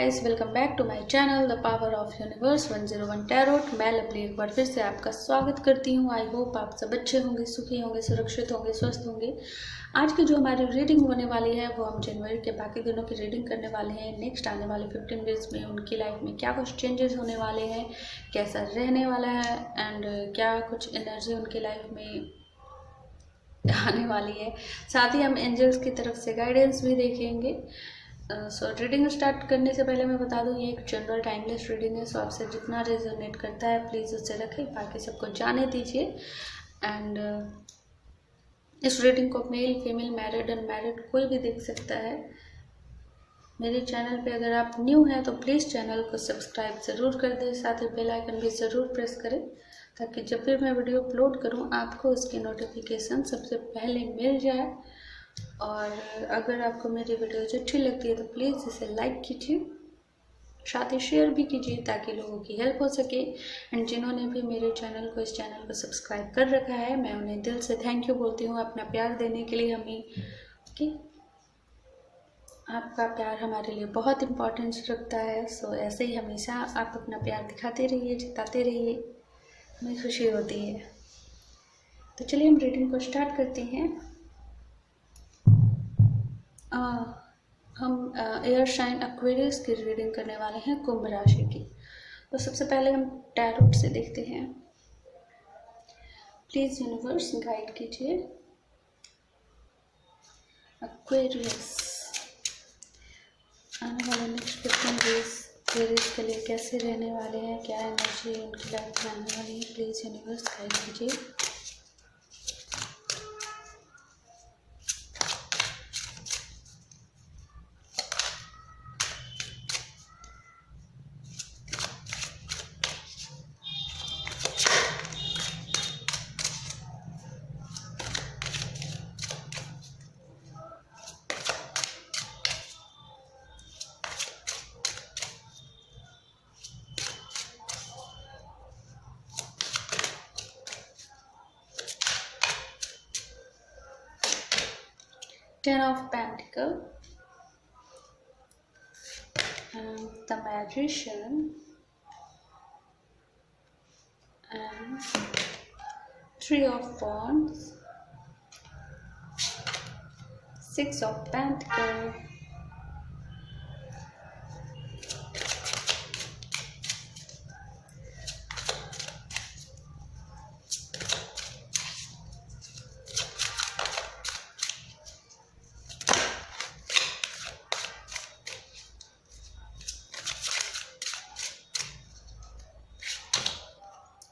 Guys, welcome back to my channel the power of universe 101 tarot. मैं लवली एक बार फिर से आपका स्वागत करती हूँ। आई होप आप सब अच्छे होंगे, सुखी होंगे, सुरक्षित होंगे, स्वस्थ होंगे। आज की जो हमारी रीडिंग होने वाली है वो हम जनवरी के बाकी दिनों की रीडिंग करने वाले हैं। नेक्स्ट आने वाले 15 डेज में उनकी लाइफ में क्या कुछ चेंजेस होने वाले हैं, कैसा रहने वाला है एंड क्या कुछ एनर्जी उनकी लाइफ में आने वाली है। साथ ही हम एंजल्स की तरफ से गाइडेंस भी देखेंगे। सो रीडिंग स्टार्ट करने से पहले मैं बता दूं, ये एक जनरल टाइमलेस रीडिंग है। सो आपसे जितना रेजोनेट करता है प्लीज़ उससे रखें, बाकी सबको जाने दीजिए। एंड इस रीडिंग को मेल, फीमेल, मैरिड, अनमैरिड कोई भी देख सकता है। मेरे चैनल पे अगर आप न्यू हैं तो प्लीज़ चैनल को सब्सक्राइब ज़रूर कर दें, साथ ही बेल आइकन भी ज़रूर प्रेस करें ताकि जब भी मैं वीडियो अपलोड करूं आपको उसकी नोटिफिकेशन सबसे पहले मिल जाए। और अगर आपको मेरी वीडियोज अच्छी लगती है तो प्लीज़ इसे लाइक कीजिए, साथ ही शेयर भी कीजिए ताकि लोगों की हेल्प हो सके। एंड जिन्होंने भी मेरे चैनल को, इस चैनल को सब्सक्राइब कर रखा है, मैं उन्हें दिल से थैंक यू बोलती हूँ अपना प्यार देने के लिए हमें। ओके, आपका प्यार हमारे लिए बहुत इम्पोर्टेंस रखता है। सो ऐसे ही हमेशा आप अपना प्यार दिखाते रहिए, जताते रहिए, हमें खुशी होती है। तो चलिए हम रीडिंग को स्टार्ट करते हैं। हम एयर साइन एक्वेरियस की रीडिंग करने वाले हैं, कुंभ राशि की। तो सबसे पहले हम टैरोट से देखते हैं। प्लीज यूनिवर्स गाइड कीजिए एक्वेरियस आने वाले नेक्स्ट 15 डेज एक्वेरियस के लिए कैसे रहने वाले हैं, क्या एनर्जी उनकी लाइफ में आने वाली है। प्लीज यूनिवर्स गाइड कीजिए। Ten of Pentacles and the Magician and Three of Wands, Six of Pentacles,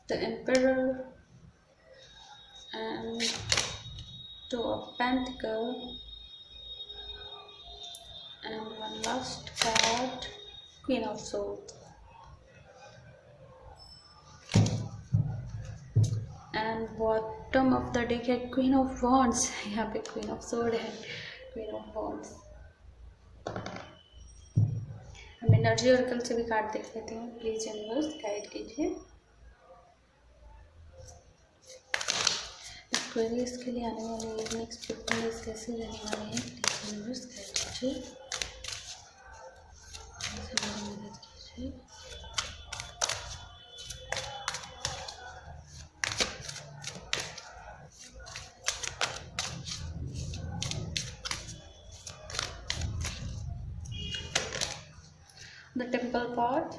the Emperor and Two of Pentacles, and one last card, Queen of Swords. And bottom of the deck है queen of wands. यहाँ पे queen of sword है, queen of wands. हम energy oracle से भी card देख लेते हैं। प्लीज यूनिवर्स गाइड कीजिए एक्वेरियस के लिए आने वाले नेक्स्ट 15 डेज कैसे रहने वाले हैं। प्लीज यूनिवर्स गाइड कीजिए, हमारी मदद कीजिए। The temple part,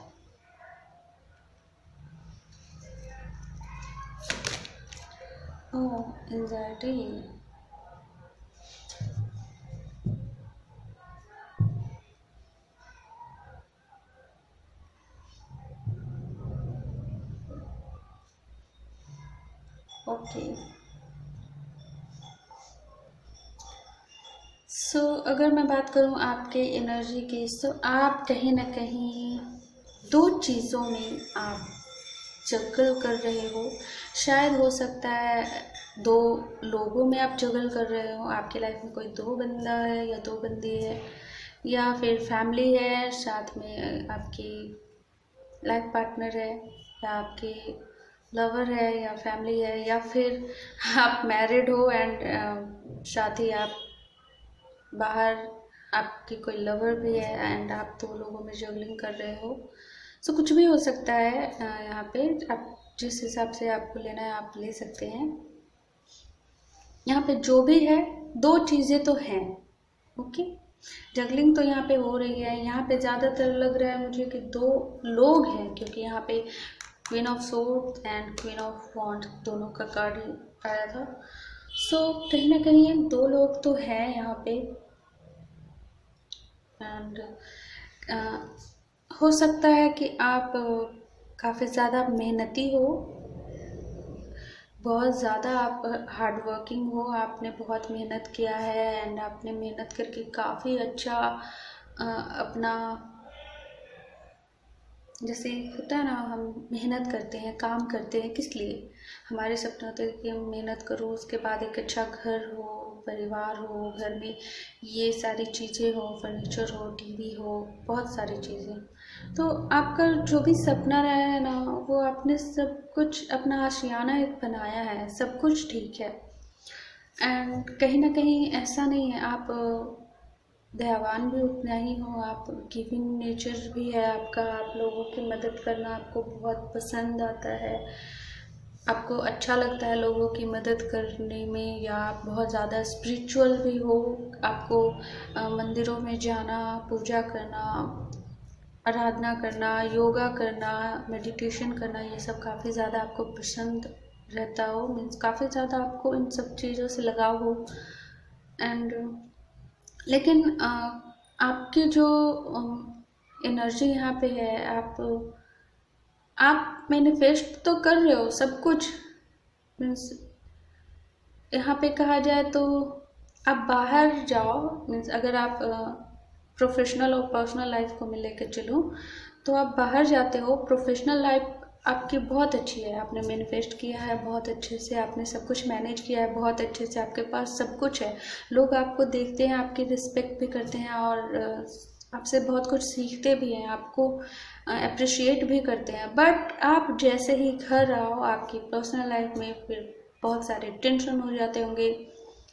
oh anxiety, okay. So अगर मैं बात करूं आपके एनर्जी की, तो आप कहीं ना कहीं दो चीज़ों में आप जगल कर रहे हो। शायद हो सकता है दो लोगों में आप जगल कर रहे हो। आपकी लाइफ में कोई दो बंदा है या दो बंदी है, या फिर फैमिली है, साथ में आपकी लाइफ पार्टनर है, या आपके लवर है, या फैमिली है, या फिर आप मैरिड हो एंड साथ ही आप बाहर आपकी कोई लवर भी है एंड आप 2 लोगों में जगलिंग कर रहे हो। सो कुछ भी हो सकता है यहाँ पे, आप जिस हिसाब से आपको लेना है आप ले सकते हैं। यहाँ पे जो भी है 2 चीज़ें तो हैं, ओके। जगलिंग तो यहाँ पे हो रही है। यहाँ पे ज़्यादातर लग रहा है मुझे कि 2 लोग हैं, क्योंकि यहाँ पे queen of swords and queen of wands दोनों का कार्ड आया था। सो कहीं ना कहीं 2 लोग तो हैं यहाँ पे। एंड हो सकता है कि आप काफ़ी ज़्यादा मेहनती हो, बहुत ज़्यादा आप हार्ड वर्किंग हो, आपने बहुत मेहनत किया है एंड आपने मेहनत करके काफ़ी अच्छा अपना, जैसे होता है ना, हम मेहनत करते हैं, काम करते हैं, किस लिए? हमारे सपने होते हैं कि हम मेहनत करो, उसके बाद एक अच्छा घर हो, परिवार हो, घर में ये सारी चीज़ें हो, फर्नीचर हो, टीवी हो, बहुत सारी चीज़ें। तो आपका जो भी सपना रहा है ना, वो आपने सब कुछ अपना आशियाना एक बनाया है, सब कुछ ठीक है। एंड कहीं ना कहीं ऐसा नहीं है, आप दयावान भी उतना ही हो, आप गिविंग नेचर भी है आपका, आप लोगों की मदद करना आपको बहुत पसंद आता है, आपको अच्छा लगता है लोगों की मदद करने में, या आप बहुत ज़्यादा स्पिरिचुअल भी हो, आपको मंदिरों में जाना, पूजा करना, आराधना करना, योगा करना, मेडिटेशन करना, ये सब काफ़ी ज़्यादा आपको पसंद रहता हो, मीन्स काफ़ी ज़्यादा आपको इन सब चीज़ों से लगाव हो। एंड लेकिन आपकी जो एनर्जी यहाँ पे है, आप मैनिफेस्ट तो कर रहे हो सब कुछ, मीन्स यहाँ पे कहा जाए तो आप बाहर जाओ, मीन्स अगर आप प्रोफेशनल और पर्सनल लाइफ को मैं लेकर चलूँ तो आप बाहर जाते हो, प्रोफेशनल लाइफ आपकी बहुत अच्छी है, आपने मैनिफेस्ट किया है बहुत अच्छे से, आपने सब कुछ मैनेज किया है बहुत अच्छे से, आपके पास सब कुछ है, लोग आपको देखते हैं, आपकी रिस्पेक्ट भी करते हैं और आपसे बहुत कुछ सीखते भी हैं, आपको अप्रिशिएट भी करते हैं। बट आप जैसे ही घर आओ, आपकी पर्सनल लाइफ में फिर बहुत सारे टेंशन हो जाते होंगे,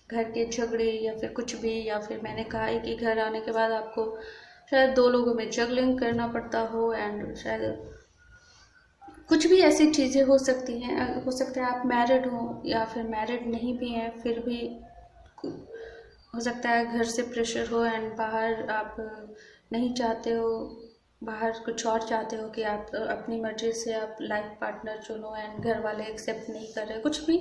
घर के झगड़े या फिर कुछ भी, या फिर मैंने कहा है कि घर आने के बाद आपको शायद 2 लोगों में जगलिंग करना पड़ता हो, एंड शायद कुछ भी ऐसी चीज़ें हो सकती हैं। हो सकता है आप मैरिड हो या फिर मैरिड नहीं भी हैं, फिर भी हो सकता है घर से प्रेशर हो एंड बाहर आप नहीं चाहते हो, बाहर कुछ और चाहते हो कि आप अपनी मर्जी से आप लाइफ पार्टनर चुनो एंड घर वाले एक्सेप्ट नहीं कर रहे, कुछ भी।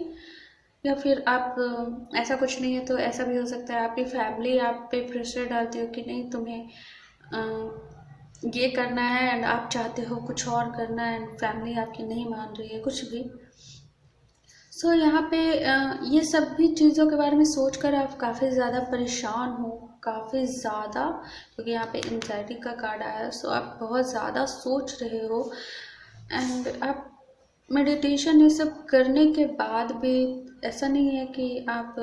या फिर आप ऐसा कुछ नहीं है तो ऐसा भी हो सकता है आपकी फैमिली आप पे प्रेशर डालती हो कि नहीं तुम्हें ये करना है एंड आप चाहते हो कुछ और करना है एंड फैमिली आपकी नहीं मान रही है, कुछ भी। सो यहाँ पे ये सब भी चीज़ों के बारे में सोचकर आप काफ़ी ज़्यादा परेशान हो, काफ़ी ज़्यादा, क्योंकि यहाँ पे एंजाइटी का कार्ड आया है। सो आप बहुत ज़्यादा सोच रहे हो एंड आप मेडिटेशन ये सब करने के बाद भी ऐसा नहीं है कि आप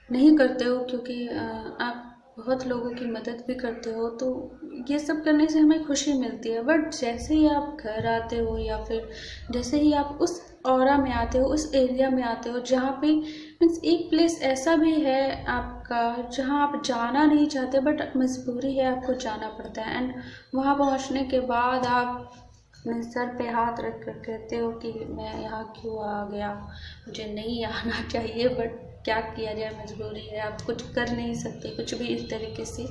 नहीं करते हो, क्योंकि आप बहुत लोगों की मदद भी करते हो, तो ये सब करने से हमें खुशी मिलती है। बट जैसे ही आप घर आते हो या फिर जैसे ही आप उस ऑरा में आते हो, उस एरिया में आते हो जहाँ पे मीन्स एक प्लेस ऐसा भी है आपका जहाँ आप जाना नहीं चाहते बट मजबूरी है, आपको जाना पड़ता है। एंड वहाँ पहुँचने के बाद आप अपने सर पे हाथ रख कर कहते हो कि मैं यहाँ क्यों आ गया, मुझे नहीं आना चाहिए, बट क्या किया जाए, मजबूरी है, आप कुछ कर नहीं सकते, कुछ भी इस तरीके से।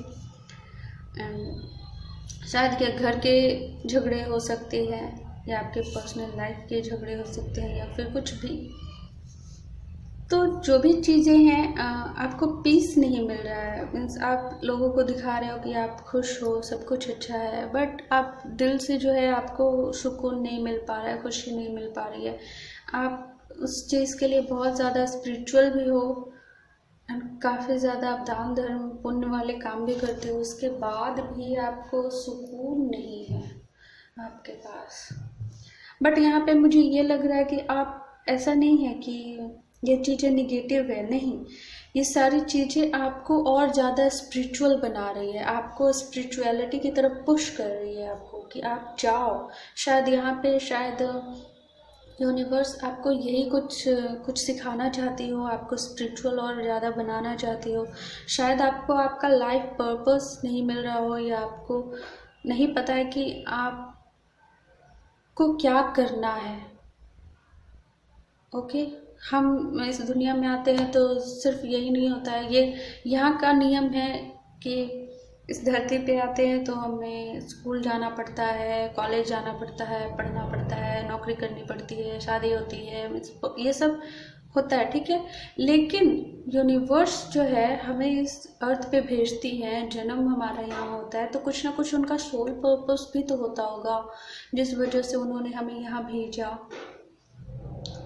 एंड शायद क्या घर के झगड़े हो सकते हैं या आपके पर्सनल लाइफ के झगड़े हो सकते हैं या फिर कुछ भी। तो जो भी चीज़ें हैं आपको पीस नहीं मिल रहा है, मीन्स आप लोगों को दिखा रहे हो कि आप खुश हो, सब कुछ अच्छा है, बट आप दिल से जो है आपको सुकून नहीं मिल पा रहा है, खुशी नहीं मिल पा रही है। आप उस चीज़ के लिए बहुत ज़्यादा स्पिरिचुअल भी हो एंड काफ़ी ज़्यादा आप दान धर्म पुण्य वाले काम भी करते हो, उसके बाद भी आपको सुकून नहीं है आपके पास। बट यहाँ पे मुझे ये लग रहा है कि आप, ऐसा नहीं है कि ये चीज़ें निगेटिव है, नहीं, ये सारी चीज़ें आपको और ज़्यादा स्पिरिचुअल बना रही है, आपको स्पिरिचुअलिटी की तरफ पुश कर रही है आपको कि आप जाओ। शायद यहाँ पे शायद यूनिवर्स आपको यही कुछ कुछ सिखाना चाहती हो, आपको स्पिरिचुअल और ज़्यादा बनाना चाहती हो। शायद आपको आपका लाइफ पर्पस नहीं मिल रहा हो, या आपको नहीं पता है कि आपको क्या करना है। ओके, हम इस दुनिया में आते हैं तो सिर्फ यही नहीं होता है, ये यहाँ का नियम है कि इस धरती पे आते हैं तो हमें स्कूल जाना पड़ता है, कॉलेज जाना पड़ता है, पढ़ना पड़ता है, नौकरी करनी पड़ती है, शादी होती है, ये सब होता है, ठीक है। लेकिन यूनिवर्स जो है हमें इस अर्थ पे भेजती है, जन्म हमारा यहाँ होता है, तो कुछ ना कुछ उनका सोल पर्पस भी तो होता होगा जिस वजह से उन्होंने हमें यहाँ भेजा।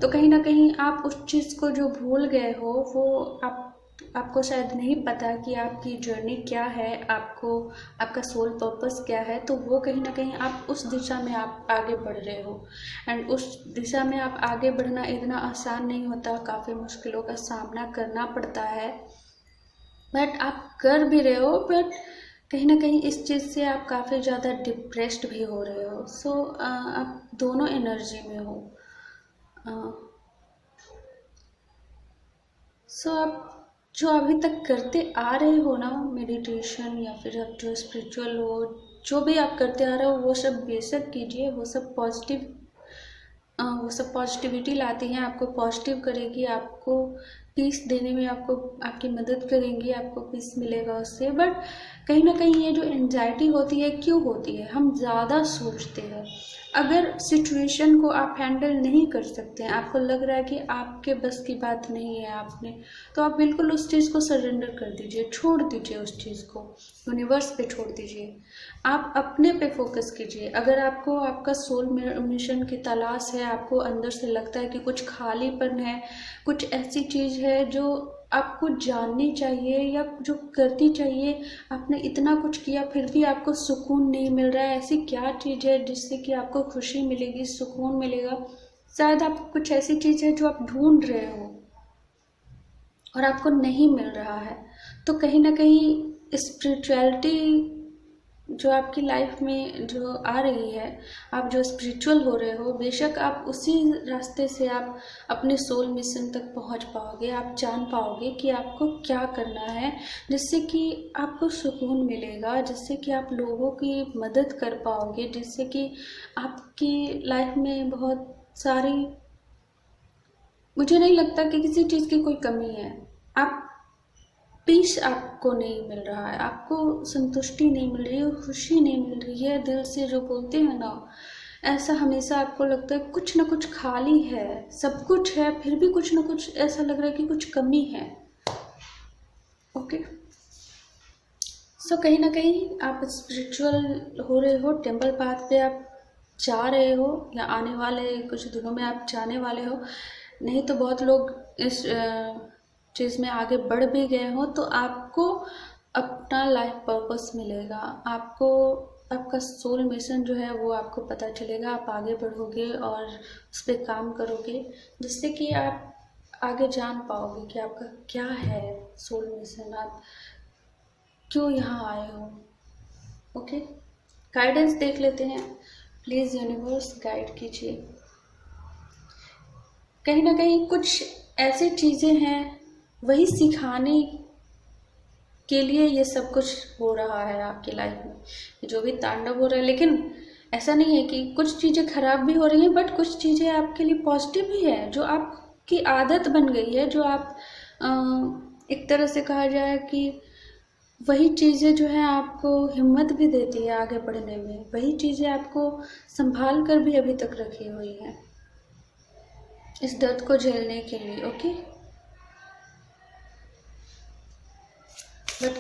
तो कहीं ना कहीं आप उस चीज़ को जो भूल गए हो, वो आपको शायद नहीं पता कि आपकी जर्नी क्या है, आपको आपका सोल पर्पस क्या है। तो वो कहीं ना कहीं आप उस दिशा में आप आगे बढ़ रहे हो, एंड उस दिशा में आप आगे बढ़ना इतना आसान नहीं होता, काफ़ी मुश्किलों का सामना करना पड़ता है, बट आप कर भी रहे हो। बट कहीं ना कहीं इस चीज़ से आप काफ़ी ज़्यादा डिप्रेस्ड भी हो रहे हो। सो आप दोनों एनर्जी में हो। सो आप जो अभी तक करते आ रहे हो ना, मेडिटेशन या फिर आप जो स्पिरिचुअल हो, जो भी आप करते आ रहे हो, वो सब बेशक कीजिए। वो सब पॉजिटिविटी लाती हैं, आपको पॉजिटिव करेगी, आपको पीस देने में आपको आपकी मदद करेंगी, आपको पीस मिलेगा उससे। बट कहीं ना कहीं ये जो एंजाइटी होती है, क्यों होती है? हम ज़्यादा सोचते हैं। अगर सिचुएशन को आप हैंडल नहीं कर सकते हैं, आपको लग रहा है कि आपके बस की बात नहीं है आपने, तो आप बिल्कुल उस चीज़ को सरेंडर कर दीजिए, छोड़ दीजिए उस चीज़ को, यूनिवर्स पे छोड़ दीजिए। आप अपने पे फोकस कीजिए। अगर आपको आपका सोल मिशन की तलाश है, आपको अंदर से लगता है कि कुछ खालीपन है, कुछ ऐसी चीज़ है जो आपको जाननी चाहिए या जो करनी चाहिए, आपने इतना कुछ किया फिर भी आपको सुकून नहीं मिल रहा है, ऐसी क्या चीज़ है जिससे कि आपको खुशी मिलेगी, सुकून मिलेगा? शायद आपको कुछ ऐसी चीज़ है जो आप ढूंढ रहे हो और आपको नहीं मिल रहा है। तो कहीं ना कहीं स्पिरिचुअलिटी जो आपकी लाइफ में जो आ रही है, आप जो स्पिरिचुअल हो रहे हो, बेशक आप उसी रास्ते से आप अपने सोल मिशन तक पहुंच पाओगे। आप जान पाओगे कि आपको क्या करना है, जिससे कि आपको सुकून मिलेगा, जिससे कि आप लोगों की मदद कर पाओगे, जिससे कि आपकी लाइफ में बहुत सारी, मुझे नहीं लगता कि किसी चीज़ की कोई कमी है। आप पीस आपको नहीं मिल रहा है, आपको संतुष्टि नहीं मिल रही है, खुशी नहीं मिल रही है दिल से, जो बोलते हैं ना, ऐसा हमेशा आपको लगता है कुछ ना कुछ खाली है, सब कुछ है फिर भी कुछ ना कुछ ऐसा लग रहा है कि कुछ कमी है। ओके, सो कहीं ना कहीं आप स्पिरिचुअल हो रहे हो, टेम्पल पाथ पे आप जा रहे हो, या आने वाले कुछ दिनों में आप जाने वाले हो। नहीं तो बहुत लोग इस चीज़ में आगे बढ़ भी गए हो, तो आपको अपना लाइफ पर्पस मिलेगा, आपको आपका सोल मिशन जो है वो आपको पता चलेगा, आप आगे बढ़ोगे और उस पर काम करोगे, जिससे कि आप आगे जान पाओगे कि आपका क्या है सोल मिशन, आप क्यों यहाँ आए हो। ओके, गाइडेंस देख लेते हैं। प्लीज़ यूनिवर्स गाइड कीजिए। कहीं ना कहीं कुछ ऐसी चीज़ें हैं, वही सिखाने के लिए ये सब कुछ हो रहा है आपकी लाइफ में, जो भी तांडव हो रहा है। लेकिन ऐसा नहीं है कि कुछ चीज़ें खराब भी हो रही हैं, बट कुछ चीज़ें आपके लिए पॉजिटिव भी है, जो आपकी आदत बन गई है, जो आप एक तरह से कहा जाए कि वही चीज़ें जो है आपको हिम्मत भी देती है आगे बढ़ने में, वही चीज़ें आपको संभाल कर भी अभी तक रखी हुई हैं इस दर्द को झेलने के लिए। ओके, बट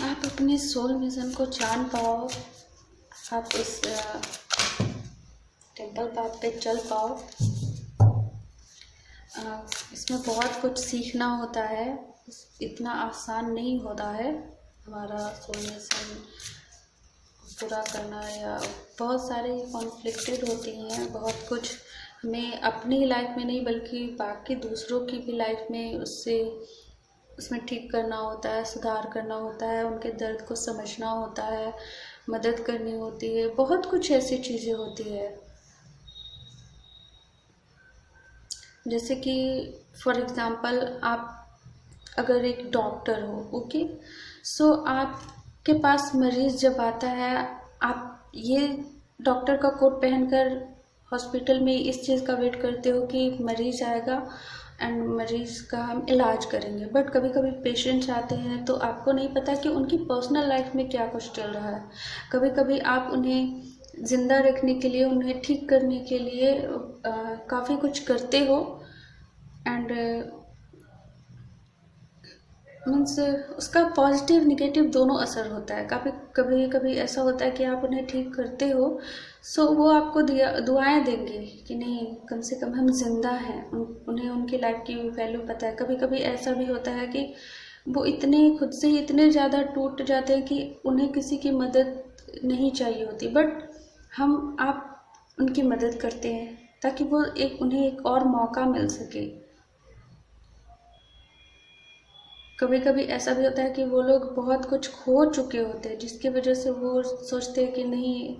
आप अपने सोल मिशन को जान पाओ, आप इस टेम्पल पाथ पे चल पाओ। इसमें बहुत कुछ सीखना होता है, इतना आसान नहीं होता है हमारा सोल मिशन पूरा करना, या बहुत सारे कॉन्फ्लिक्टेड होती हैं, बहुत कुछ हमें अपनी लाइफ में नहीं बल्कि बाकी दूसरों की भी लाइफ में उसमें ठीक करना होता है, सुधार करना होता है, उनके दर्द को समझना होता है, मदद करनी होती है, बहुत कुछ ऐसी चीज़ें होती है। जैसे कि फॉर एग्ज़ाम्पल आप अगर एक डॉक्टर हो, ओके, सो आपके पास मरीज़ जब आता है, आप ये डॉक्टर का कोट पहनकर हॉस्पिटल में इस चीज़ का वेट करते हो कि मरीज़ आएगा एंड मरीज़ का हम इलाज करेंगे। बट कभी कभी पेशेंट्स आते हैं तो आपको नहीं पता कि उनकी पर्सनल लाइफ में क्या कुछ चल रहा है। कभी कभी आप उन्हें ज़िंदा रखने के लिए, उन्हें ठीक करने के लिए काफ़ी कुछ करते हो एंड मीन्स उसका पॉजिटिव निगेटिव दोनों असर होता है। कभी कभी ऐसा होता है कि आप उन्हें ठीक करते हो, सो वो आपको दुआएं देंगे कि नहीं, कम से कम हम जिंदा हैं, उन्हें उनकी लाइफ की वैल्यू पता है। कभी कभी ऐसा भी होता है कि वो इतने खुद से ही इतने ज़्यादा टूट जाते हैं कि उन्हें किसी की मदद नहीं चाहिए होती, बट आप उनकी मदद करते हैं ताकि उन्हें एक और मौका मिल सके। कभी कभी ऐसा भी होता है कि वो लोग बहुत कुछ खो चुके होते हैं, जिसकी वजह से वो सोचते हैं कि नहीं,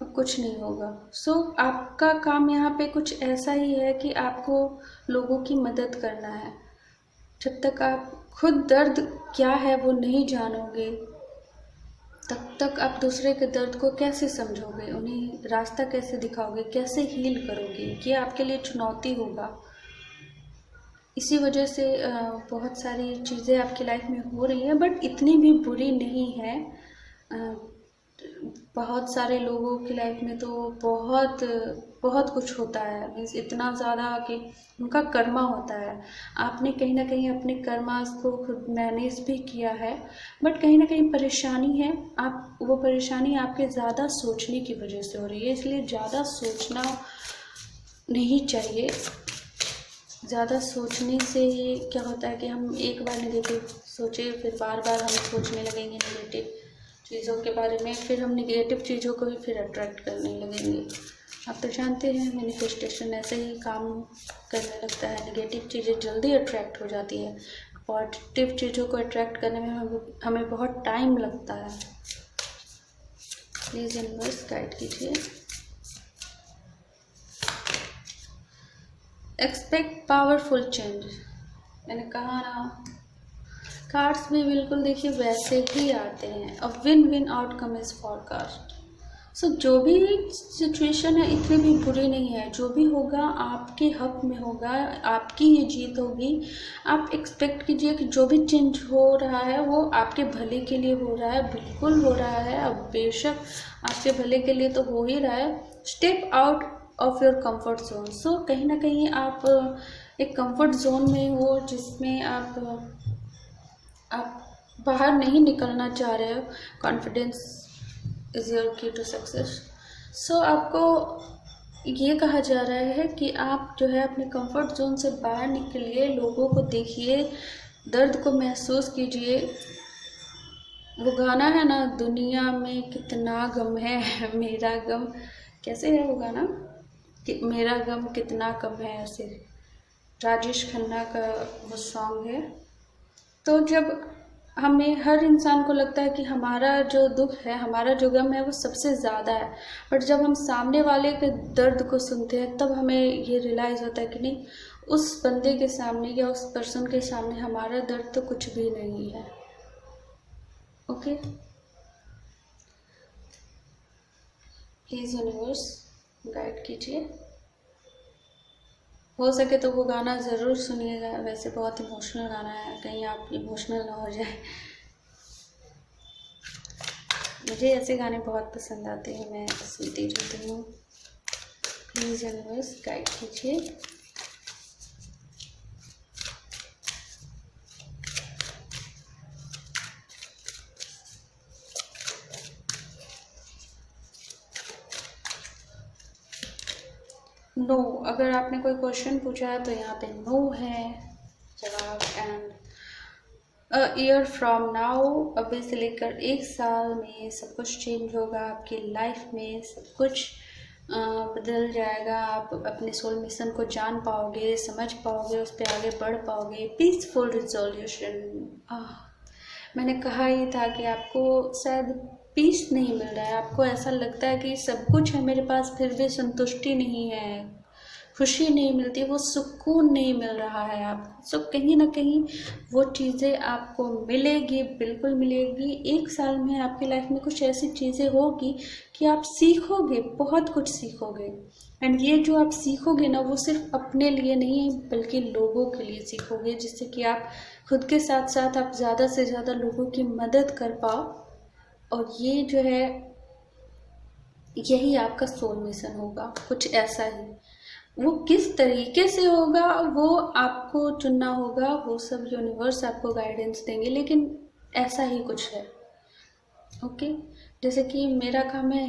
अब कुछ नहीं होगा। सो आपका काम यहाँ पे कुछ ऐसा ही है कि आपको लोगों की मदद करना है। जब तक आप खुद दर्द क्या है वो नहीं जानोगे, तब तक आप दूसरे के दर्द को कैसे समझोगे, उन्हें रास्ता कैसे दिखाओगे, कैसे हील करोगे, ये आपके लिए चुनौती होगा। इसी वजह से बहुत सारी चीज़ें आपकी लाइफ में हो रही हैं, बट इतनी भी बुरी नहीं है। बहुत सारे लोगों की लाइफ में तो बहुत बहुत कुछ होता है, मीन्स इतना ज़्यादा कि उनका कर्मा होता है। आपने कहीं ना कहीं अपने कर्मास को खुद मैनेज भी किया है, बट कहीं ना कहीं परेशानी है। वो परेशानी आपके ज़्यादा सोचने की वजह से हो रही है, इसलिए ज़्यादा सोचना नहीं चाहिए। ज़्यादा सोचने से क्या होता है कि हम एक बार नेगेटिव सोचे, फिर बार बार हम सोचने लगेंगे नेगेटिव चीज़ों के बारे में, फिर हम नेगेटिव चीज़ों को भी फिर अट्रैक्ट करने लगेंगे। आप तो जानते हैं मैनिफेस्टेशन ऐसे ही काम करने लगता है, नेगेटिव चीज़ें जल्दी अट्रैक्ट हो जाती है, पॉजिटिव चीज़ों को अट्रैक्ट करने में हमें बहुत टाइम लगता है। प्लीज़ यूनिवर्स गाइड कीजिए। एक्सपेक्ट पावरफुल चेंज, मैंने कहा ना, कार्ड्स भी बिल्कुल देखिए वैसे ही आते हैं। A win win outcome is forecast. So जो भी सिचुएशन है इतनी भी बुरी नहीं है, जो भी होगा आपके हक में होगा, आपकी ये जीत होगी। आप एक्सपेक्ट कीजिए कि जो भी चेंज हो रहा है वो आपके भले के लिए हो रहा है, बिल्कुल हो रहा है। अब बेशक आपके भले के लिए तो हो ही रहा है। Step out of your comfort zone. So कहीं ना कहीं आप एक कंफर्ट जोन में हो जिसमें आप बाहर नहीं निकलना चाह रहे हो। कॉन्फिडेंस इज़ योर की टू सक्सेस। सो आपको ये कहा जा रहा है कि आप जो है अपने कंफर्ट जोन से बाहर निकलिए, लोगों को देखिए, दर्द को महसूस कीजिए। वो गाना है ना, दुनिया में कितना गम है मेरा गम, कैसे है वो गाना कि मेरा गम कितना कम है, ऐसे राजेश खन्ना का वो सॉन्ग है। तो जब हमें, हर इंसान को लगता है कि हमारा जो दुख है, हमारा जो गम है वो सबसे ज़्यादा है, बट जब हम सामने वाले के दर्द को सुनते हैं तब हमें ये रियलाइज़ होता है कि नहीं, उस बंदे के सामने या उस पर्सन के सामने हमारा दर्द तो कुछ भी नहीं है। ओके, प्लीज़ यूनिवर्स गाइड कीजिए। हो सके तो वो गाना ज़रूर सुनिएगा, वैसे बहुत इमोशनल गाना है, कहीं आप इमोशनल ना हो जाए। मुझे ऐसे गाने बहुत पसंद आते हैं, मैं सुनती रहती हूँ। प्लीज़ यूनिवर्स गाइड कीजिए। नो, अगर आपने कोई क्वेश्चन पूछा है तो यहाँ पे नो है जवाब। एंड ईयर फ्रॉम नाउ, अभी से लेकर 1 साल में सब कुछ चेंज होगा आपकी लाइफ में, सब कुछ बदल जाएगा। आप अपने सोल मिशन को जान पाओगे, समझ पाओगे, उस पर आगे बढ़ पाओगे। पीसफुल रिजोल्यूशन, मैंने कहा ही था कि आपको शायद पीस नहीं मिल रहा है, आपको ऐसा लगता है कि सब कुछ है मेरे पास फिर भी संतुष्टि नहीं है, खुशी नहीं मिलती, वो सुकून नहीं मिल रहा है आपको। सो कहीं ना कहीं वो चीज़ें आपको मिलेगी, बिल्कुल मिलेगी। 1 साल में आपकी लाइफ में कुछ ऐसी चीज़ें होगी कि आप सीखोगे, बहुत कुछ सीखोगे। एंड ये जो आप सीखोगे ना, वो सिर्फ अपने लिए नहीं बल्कि लोगों के लिए सीखोगे, जिससे कि आप खुद के साथ साथ आप ज़्यादा से ज़्यादा लोगों की मदद कर पाओ। और ये जो है, यही आपका सोल मिशन होगा, कुछ ऐसा ही। वो किस तरीके से होगा वो आपको चुनना होगा, वो सब यूनिवर्स आपको गाइडेंस देंगे, लेकिन ऐसा ही कुछ है। ओके, जैसे कि मेरा काम है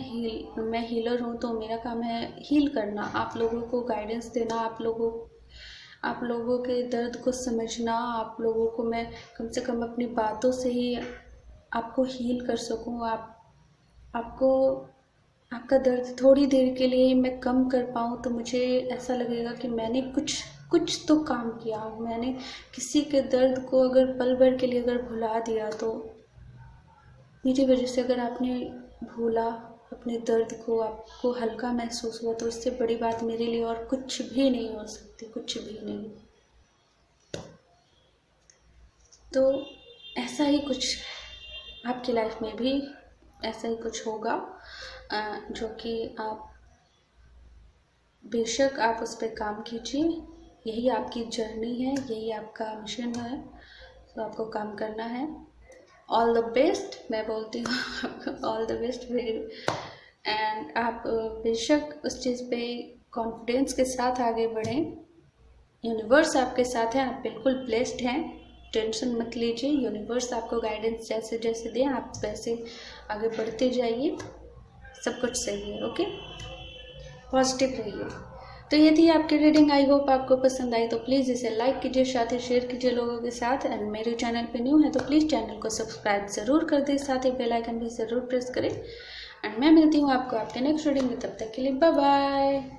मैं हीलर हूँ, तो मेरा काम है हील करना, आप लोगों को गाइडेंस देना, आप लोगों के दर्द को समझना, आप लोगों को मैं कम से कम अपनी बातों से ही आपको हील कर सकूँ, आपको आपका दर्द थोड़ी देर के लिए मैं कम कर पाऊँ, तो मुझे ऐसा लगेगा कि मैंने कुछ तो काम किया। मैंने किसी के दर्द को अगर पल भर के लिए अगर भुला दिया, तो मेरी वजह से अगर आपने भूला अपने दर्द को, आपको हल्का महसूस हुआ, तो इससे बड़ी बात मेरे लिए और कुछ भी नहीं हो सकती, कुछ भी नहीं। तो ऐसा ही कुछ आपकी लाइफ में भी ऐसा ही कुछ होगा, जो कि आप बेशक आप उस पर काम कीजिए। यही आपकी जर्नी है, यही आपका मिशन है, तो आपको काम करना है। ऑल द बेस्ट मैं बोलती हूँ, all the best very. And आप बेशक उस चीज़ पे कॉन्फिडेंस के साथ आगे बढ़ें। यूनिवर्स आपके साथ है, आप बिल्कुल ब्लेस्ड हैं, टेंशन मत लीजिए। यूनिवर्स आपको गाइडेंस जैसे जैसे दें, आप वैसे आगे बढ़ते जाइए, सब कुछ सही है। ओके, पॉजिटिव रहिए। तो ये थी आपकी रीडिंग। आई होप आपको पसंद आई, तो प्लीज़ इसे लाइक कीजिए, साथ ही शेयर कीजिए लोगों के साथ। एंड मेरे चैनल पे न्यू है तो प्लीज़ चैनल को सब्सक्राइब ज़रूर कर दें, साथ ही बेल आइकन भी ज़रूर प्रेस करें। एंड मैं मिलती हूँ आपको आपके नेक्स्ट रीडिंग में, तब तक के लिए बाय बाय।